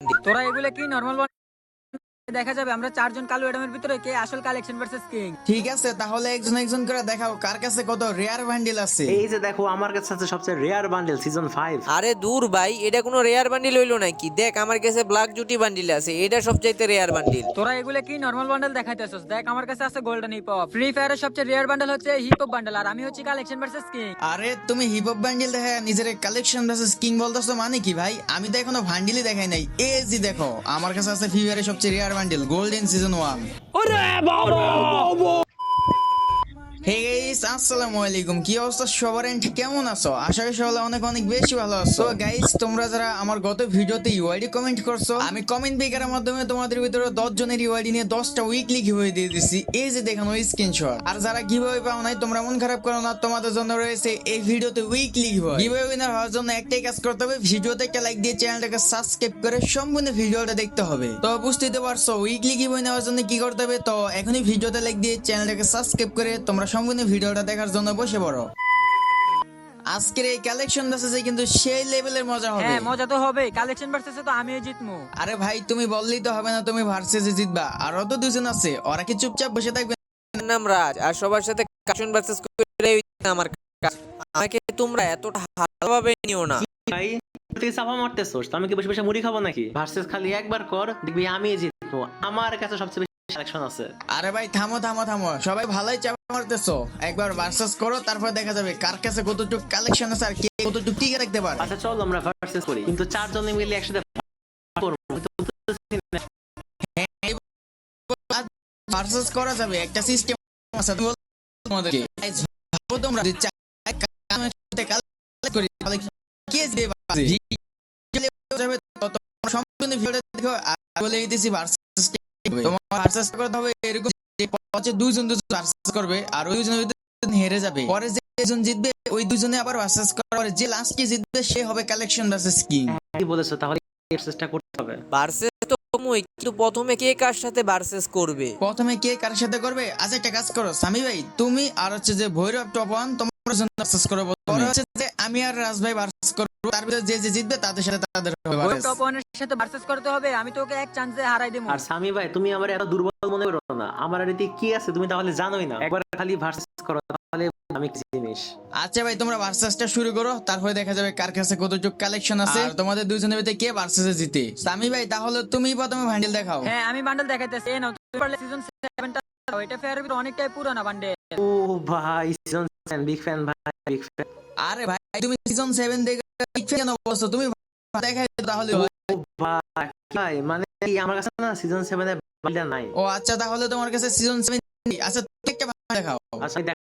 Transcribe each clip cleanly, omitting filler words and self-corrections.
তোরা এগুলো কি নরমাল দেখা যাবে আমরা চারজন কালো এডামের ভিতরে কে আসল কালেকশন ভার্সেস কিং। ঠিক আছে, তাহলে একজন একজন করে দেখাও কার কাছে কত রেয়ার বান্ডিল আছে। এই যে দেখো আমার কাছে আছে সবচেয়ে রেয়ার বান্ডেল সিজন 5। আরে দূর ভাই, এটা কোনো রেয়ার বান্ডিল হইলো নাকি? দেখ আমার কাছে ব্ল্যাক জুটি বান্ডিল আছে, এটা সবচাইতে রেয়ার বান্ডিল। তোরা এগুলো কি নরমাল বান্ডেল দেখাইতেছস? দেখ আমার কাছে আছে গোল্ডেন হিপ হপ। ফ্রি ফায়ারের সবচেয়ে রেয়ার বান্ডেল হচ্ছে হিপ হপ বান্ডেল, আর আমি হচ্ছে কালেকশন ভার্সেস কিং। আরে তুমি হিপ হপ বান্ডিল দেখা নিজের কালেকশন ভার্সেস কিং বলতেছো মানে কি ভাই? আমি তো এখনো বান্ডিলই দেখাই নাই। এই যে দেখো আমার কাছে আছে ফ্রি ফায়ারের সবচেয়ে rare bundle golden season 1। Hey guys, আসসালামু আলাইকুম। কি অবস্থা সবার? কেমন আছো? আশা করি সবাই অনেক অনেক বেশি ভালো আছো। তো গাইস, তোমরা যারা আমার গত ভিডিওতে ইউআইডি কমেন্ট করছো, আমি কমেন্ট পিকারের মাধ্যমে তোমাদের ভিতরে 10 জনের ইউআইডি নিয়ে 10টা উইকলি গিভওয়ে দিয়ে দিছি। এই যে দেখানো স্ক্রিনশট। আর যারা গিভওয়ে পাও নাই, তোমরা মন খারাপ করো না, তোমাদের জন্য রয়েছে এই ভিডিওতে উইকলি গিভওয়ে। গিভওয়ে উইনার হওয়ার জন্য একটাই কাজ করতে হবে, ভিডিওতে একটা লাইক দিয়ে চ্যানেলটাকে সাবস্ক্রাইব করে সম্পূর্ণ ভিডিওটা দেখতে হবে। তো বুঝতেই পারছো উইকলি গিভওয়ে নেওয়ার জন্য কি করতে হবে। তো এখনই ভিডিওতে লাইক দিয়ে চ্যানেলটাকে সাবস্ক্রাইব করে তোমরা সম্পূর্ণ ভিডিওটা দেখার জন্য বসে পড়ো। আজকের এই কালেকশন ভার্সেসে কিন্তু সেই লেভেলের মজা হবে। হ্যাঁ, মজা তো হবে। কালেকশন ভার্সেসে তো আমিও জিতমু। আরে ভাই, তুমি বললেই তো হবে না তুমি ভার্সেসে জিতবা। আরো তো দুজন আছে, ওরা কি চুপচাপ বসে থাকবে? নাম রাজ, আর সবার সাথে কালেকশন ভার্সেস করে আমার কাজ। আমাকে তোমরা এতটা ভালোভাবে নিও না ভাই তুই চাপা মারতেছস, আমি কি বসে বসে মুড়ি খাবো নাকি? ভার্সেস খালি একবার কর, দেখবি আমি জিতবো। আমার কাছে সবচেয়ে বেশি কালেকশন আছে। আরে ভাই থামো থামো থামো, সবাই ভালোই চাপা মারতেছো। একবার ভার্সেস করো, তারপর দেখা যাবে কার কাছে কতটুকু কালেকশন আছে আর কে কতটুকু টিকে রাখতে পারে। আচ্ছা চল আমরা ভার্সেস করি, কিন্তু চারজনে মিলে একসাথে করবো। আমি তো বুঝতেছি না। ভার্সেস করা যাবে, একটা সিস্টেম আছে তোমাদেরকে। Guys, ভাবো তোমরা যে কালেক্ট করি তাহলে কে জিতবে? যাবে তো তোমরা সম্পূর্ণ ভিডিওটা দেখো। আর বলে দিতেছি ভার্সেস তোমার ভার্সেস করতে হবে এরকম যে হচ্ছে দুইজন দুজন ভার্সেস করবে, আর ওই দুজনের ভিতরে হেরে যাবে। পরে যেজন জিতবে ওই দুজনে আবার ভার্সেস করে, যে লাস্টে জিতবে সে হবে কালেকশন ভার্সেস কিং। কি বলেছো? তাহলে চেষ্টা করতে হবে। ভার্সেস তো কমই, কিন্তু প্রথমে কে কার সাথে ভার্সেস করবে? প্রথমে কে কার সাথে করবে? আচ্ছা একটা কাজ করো সামি ভাই, তুমি আর হচ্ছে যে ভৈরব টপ 1 তোমার জন্য ভার্সেস করব। পরে হচ্ছে যে আমি আর রাজ ভাই ভার্সেস করব, তার ভিতরে যে যে জিতবে তাদের সাথে তাদের হবে ওই versus। টপ ওয়ানের সাথে ভার্সেস করতে হবে। আমি তোকে এক চান্সে হারাই দেবো। আর সামি ভাই তুমি আমার এত দুর্বল মনে করো না, আমার রীতি কি আছে তুমি তাহলে জানোই না। একবার খালি ভার্সেস করো, তাহলে আমি কি জিনিস। আচ্ছা ভাই, তোমরা ভার্সেসটা শুরু করো, তারপরে দেখা যাবে কার কাছে কতটুকু কালেকশন আছে আর তোমাদের দুজনের ভিতরে কে ভার্সেসে জিতে। সামি ভাই তাহলে তুমি প্রথমে বান্ডেল দেখাও। হ্যাঁ, আমি বান্ডেল দেখাইতেছি। এই নাও, তুমি পারলে সিজন 7টা দাও। এটা ফেয়ার ভিতরে অনেকটাই পুরানা বান্ডেল। ও ভাই সিজন 7 বিগ ফ্যান ভাই, বিগ ফ্যান। আরে ভাই তুমি সিজন 7 দেখে কেন বলছো? তুমি দেখাই দাও তাহলে হয়। ও ভাই ভাই মানে কি আমার কাছে না সিজন 7 এর বান্ডেল নাই। ও আচ্ছা, তাহলে তোমার কাছে সিজন 7 আচ্ছা তুমি একটা বান্ডেল দেখাও। আচ্ছা দেখ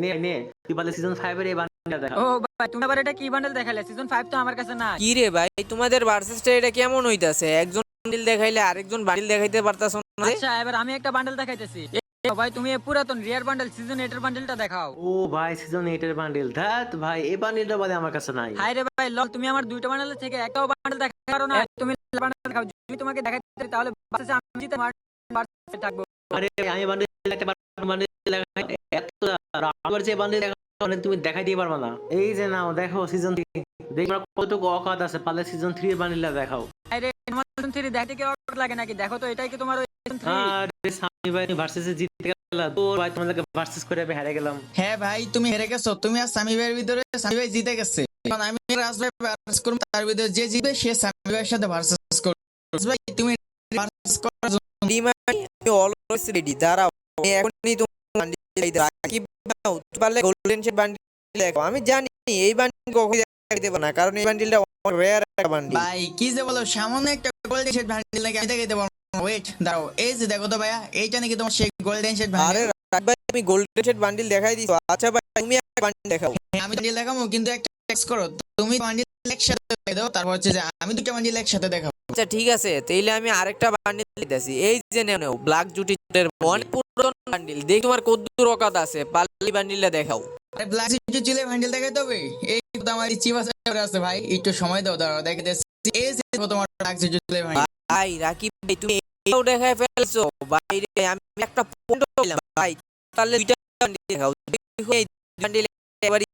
নে নে তুই বলে সিজন 5 এর এই বান্ডেল দেখা। ও ভাই, তুমি আবার এটা কি বান্ডেল দেখাইলে? সিজন 5 তো আমার কাছে নাই। কি রে ভাই, তোমাদের ভার্সেসটা এটা কেমন হইতাছে? একজন বান্ডিল দেখাইলে আরেকজন বান্ডিল দেখাইতে পারতাছো না? আচ্ছা, এবার আমি একটা বান্ডেল দেখাইতেছি। এই ভাই, তুমি এই পুরাতন রিয়ার বান্ডেল সিজন 8 এর বান্ডেলটা দেখাও। ও ভাই সিজন 8 এর বান্ডেল ধ্যাত ভাই এই বান্ডেলটা বলে আমার কাছে নাই। হাই রে ভাই, লল, তুমি আমার দুইটা বান্ডেল থেকে একটাও বান্ডেল দেখাতে পারো না। তুমি বান্ডেল দেখাও। যদি তোমাকে দেখাতে পারি তাহলে বাসে আমি জিতে বাসে থাকবো। আরে আমি বান্ডেল দেখতে পারবো, বান্ডেল এত আমার যে বান্ডেল দেখা মানে তুমি দেখাই দিয়ে পারবা না। এই যে নাও দেখো সিজন 3 দেখো কতটুকু অকাত আছে, পারলে সিজন 3 এর বান্ডেলটা দেখাও। হাই রে, তোমার সিজন 3 দেখতে কি অর্ডার লাগে নাকি? দেখো তো, এটাই কি তোমার ওই সিজন 3? আরে সামি ভাই ভার্সেসে জিতে গেলা তো ভাই, তোমাদেরকে ভার্সেস করে আমি হেরে গেলাম। হ্যাঁ ভাই, তুমি হেরে গেছো। তুমি আর সামি ভাইয়ের ভিতরে সামি ভাই জিতে গেছে। এখন আমি আর রাজ ভাই ভার্সেস করব, তার ভিতরে যে জিতবে সে সামি ভাইয়ের সাথে ভার্সেস করবে। রাজ ভাই তুমি ভার্সেস করার জন্য আমি অলওয়েজ রেডি। দাঁড়াও, আমি এখনই তোমার বান্ডিল দেখাইতে রাখি। পারলে গোল্ডেন শেড বান্ডিল দেখাও। আমি জানি এই বান্ডিল কখনো দেখাইতে পারবো না, কারণ এই বান্ডিলটা রেয়ার একটা বান্ডিল। ভাই কি যে বলো, সামান্য একটা গোল্ডেন শেড বান্ডিল লাগে আমি দেখাইতে পারবো না। ওয়েট দাঁড়াও, এই যে দেখো তো ভাইয়া, এইটা নাকি তোমার সেই গোল্ডেন শেড আরে বান্ডিল? রাজ ভাই, তুমি গোল্ডেন শেড বান্ডিল দেখাই দিছো। আচ্ছা ভাই, তুমি একটা বান্ডিল দেখাও। আমি বান্ডিল দেখাবো, কিন্তু একটা টেক্স করো। তুমি বান্ডিল একসাথে দেখাই দাও, তারপর হচ্ছে যে আমি দুটো বান্ডিল একসাথে দেখাবো। আচ্ছা ঠিক আছে, তাইলে আমি আরেকটা বান্ডিল দিতেছি। এই যে নেও ব্ল্যাক জুটির অনেক পুরনো বান্ডিল। দেখ তোমার কদ্দুর অকাত আছে, পাল্লি বান্ডিলটা দেখাও। আরে ব্ল্যাক সিটি চিলে বান্ডিল দেখাইতে হবে। এই তো আমার চিবাস আছে ভাই, একটু সময় দাও, দাঁড়াও দেখাইতেছি। এই যে দেখো তোমার ব্ল্যাক সিটি চিলে বান্ডিল। ভাই রাকিব ভাই, তুমি এটাও দেখাই ফেলছো। বাইরে আমি একটা পয়েন্ট পেলাম ভাই। তাহলে দুইটা বান্ডিল দেখাও। দেখো এই বান্ডিল এবারে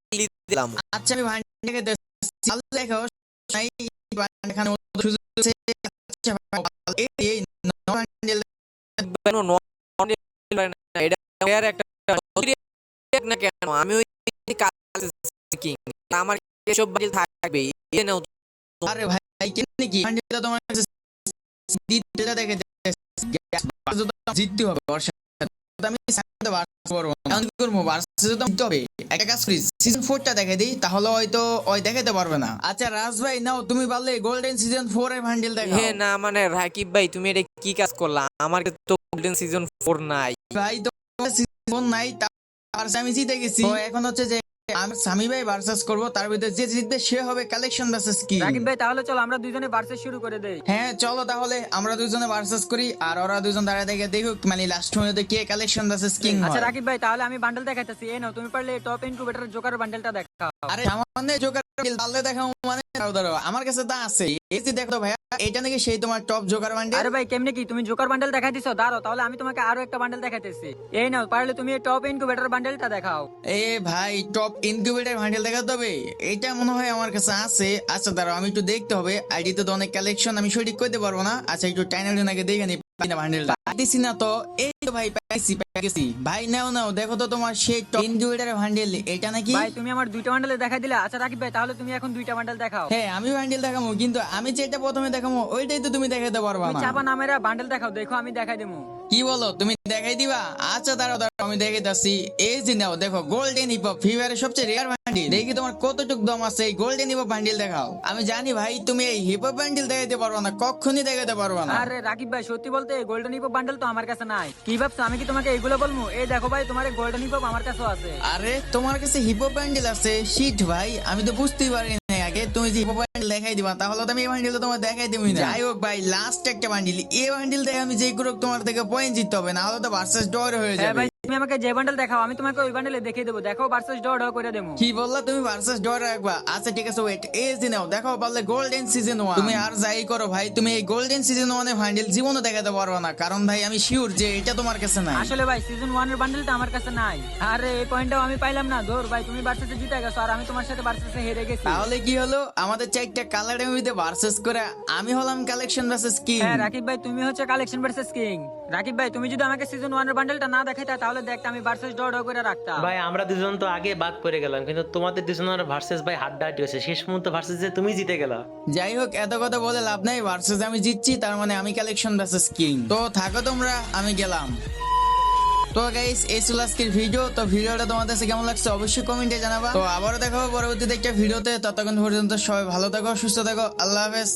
দিলাম। আচ্ছা আমি বান্ডিল দেখাইতেছি, চাল দেখাও। নাই বান্ডিল দেখানোর মতো সুযোগ আছে। এই বান্ডিল কেন এটা rare একটা না কেন আমি ওই কিং আমার এসব বান্ডিল থাকবে এই নাও আরে ভাই কেন কি বান্ডিলটা তোমার কাছে দিতে দেখে জিততে হবে ওর সাথে আমি সাথে বার্সেস করবো না আমি করবো বার্সেস তো জিততে হবে একটা কাজ করি সিজন 4 টা দেখে দিই তাহলে হয়তো ওই দেখাতে পারবে না আচ্ছা রাজ ভাই নাও তুমি বললে গোল্ডেন সিজন 4 এর বান্ডিল দেখাও হ্যাঁ না মানে রাকিব ভাই তুমি এটা কি কাজ করলা আমার কাছে তো গোল্ডেন সিজন 4 নাই ভাই তো সিজন নাই তার আমি জিতে গেছি তো এখন হচ্ছে যে আমি সামি ভাই ভার্সেস করব তার ভিতরে যে জিতবে সে হবে কালেকশন ভার্সেস কি রাকিব ভাই তাহলে চলো আমরা দুইজনে ভার্সেস শুরু করে দেই। হ্যাঁ চলো তাহলে আমরা দুজনে ভার্সেস করি আর ওরা দুজন দাঁড়ায় দেখে দেখুক মানে লাস্ট মধ্যে কে কালেকশন ভার্সেস কিং আচ্ছা হয় রাকিব ভাই তাহলে আমি বান্ডেল দেখাইতেছি এই নাও তুমি পারলে টপ ইনকিউবেটর জোকার বান্ডেলটা দেখাও। আরে সামান্য জোকার পারলে দেখাও মানে দাঁড়াও আমার কাছে তা আছে এই যে দেখো ভাই এটা নাকি সেই তোমার টপ জোকার বান্ডেল আরে ভাই কেমনে কি তুমি জোকার বান্ডেল দেখাই দিছো দাঁড়াও তাহলে আমি তোমাকে আরো একটা বান্ডেল দেখাইতেছি এই নাও পারলে তুমি টপ ইনকিউবেটর বান্ডেলটা দেখাও। এ ভাই টপ ইনকিউবেটর বান্ডেল দেখাতে হবে এটা মনে হয় আমার কাছে আছে আচ্ছা দাঁড়াও আমি একটু দেখতে হবে আইডিতে তো অনেক কালেকশন আমি সঠিক করতে পারবো না আচ্ছা একটু টাইনারি নাকি দেখে নি বান্ডেলটা পাইছি না তো এই তো ভাই পাইছি ভাই নাও নাও দেখো তো তোমার সেই টপ ইনকিউবেটর বান্ডেল এটা নাকি ভাই তুমি আমার দুইটা বান্ডেল দেখাই দিলে। আচ্ছা রাকিব ভাই তাহলে তুমি এখন দুইটা বান্ডেল দেখাও। হ্যাঁ আমি বান্ডেল দেখাবো কিন্তু আমি যেটা প্রথমে দেখাবো ওইটাই তো তুমি দেখাতে পারবা তুমি না চাপা নামেরা বান্ডেল দেখাও দেখো আমি দেখাই দেবো। কি বলো তুমি দেখাই দিবা আচ্ছা দাঁড়াও দাঁড়াও আমি দেখাইতাছি এই যে নাও দেখো গোল্ডেন হিপহপ ফিভারের সবচেয়ে রেয়ার বান্ডিল দেখি তোমার কতটুক দম আছে এই গোল্ডেন হিপহপ বান্ডিল দেখাও আমি জানি ভাই তুমি এই হিপহপ বান্ডিল দেখাইতে পারবা না কখনই দেখাইতে পারবা না আরে রাকিব ভাই সত্যি বলতে গোল্ডেন হিপহপ বান্ডেল তো আমার কাছে নাই। কি ভাবছো আমি কি তোমাকে এগুলো বলবো? এই দেখো ভাই তোমার গোল্ডেন হিপহপ আমার কাছেও আছে। আরে তোমার কাছে হিপহপ বান্ডিল আছে শিট ভাই আমি তো বুঝতেই পারিনি আগে তুমি যে হিপহপ বান্ডিল দেখাই দিবা তাহলে তো আমি এই বান্ডিল তোমার দেখাই দিবই না যাই হোক ভাই লাস্ট একটা বান্ডিল এই বান্ডিল দেখে আমি যে গ্রুপ তোমার থেকে পয়েন্ট জিততে হবে না হলে তো ভার্সেস ডর হয়ে হ্যাঁ যাবে ভাই তুমি আমাকে যে বান্ডেল দেখাও আমি তোমাকে ওই বান্ডেলে দেখিয়ে দেবো দেখো ভার্সেস ডর করে দেবো। কি বললা তুমি ভার্সেস ডর রাখবা আচ্ছা ঠিক আছে ওয়েট এই যে নাও দেখো বললে গোল্ডেন সিজন 1 তুমি আর যাই করো ভাই তুমি এই গোল্ডেন সিজন 1 এর বান্ডিল জীবনে দেখাতে পারবে না কারণ ভাই আমি শিওর যে এটা তোমার কাছে নাই আসলে ভাই সিজন 1 এর বান্ডেলটা আমার কাছে নাই। আরে এই পয়েন্টটাও আমি পাইলাম না। ধর ভাই তুমি ভার্সেসে জিতে গেছো আর আমি তোমার সাথে ভার্সেসে হেরে গেছি। তাহলে কি হলো আমাদের চারটা কালারের মধ্যে ভার্সেস করে আমি হলাম কালেকশন ভার্সেস কিং হ্যাঁ রাকিব ভাই তুমি হচ্ছে কালেকশন ভার্সেস কিং। রাকিব ভাই তুমি যদি আমাকে সিজন 1 এর বান্ডেলটা না দেখাইতা তাহলে দেখতে আমি ভার্সেস ডর করে রাখতাম। ভাই আমরা দুজন তো আগে বাদ পড়ে গেলাম কিন্তু তোমাদের দুজনের ভার্সেস ভাই হাড্ডাহাড্ডি হয়েছে শেষ মুহূর্তে ভার্সেস যে তুমি জিতে গেলা। যাই হোক এত কথা বলে লাভ নাই ভার্সেস আমি জিতছি তার মানে আমি কালেকশন ভার্সেস কিং তো থাকো তোমরা আমি গেলাম। তো গাইস এই ছিল আজকের ভিডিও তো ভিডিওটা তোমাদের কাছে কেমন লাগছে অবশ্যই কমেন্টে জানাবা তো আবারও দেখা হবে পরবর্তীতে একটা ভিডিওতে ততক্ষণ পর্যন্ত সবাই ভালো থাকো সুস্থ থাকো আল্লাহ হাফেজ।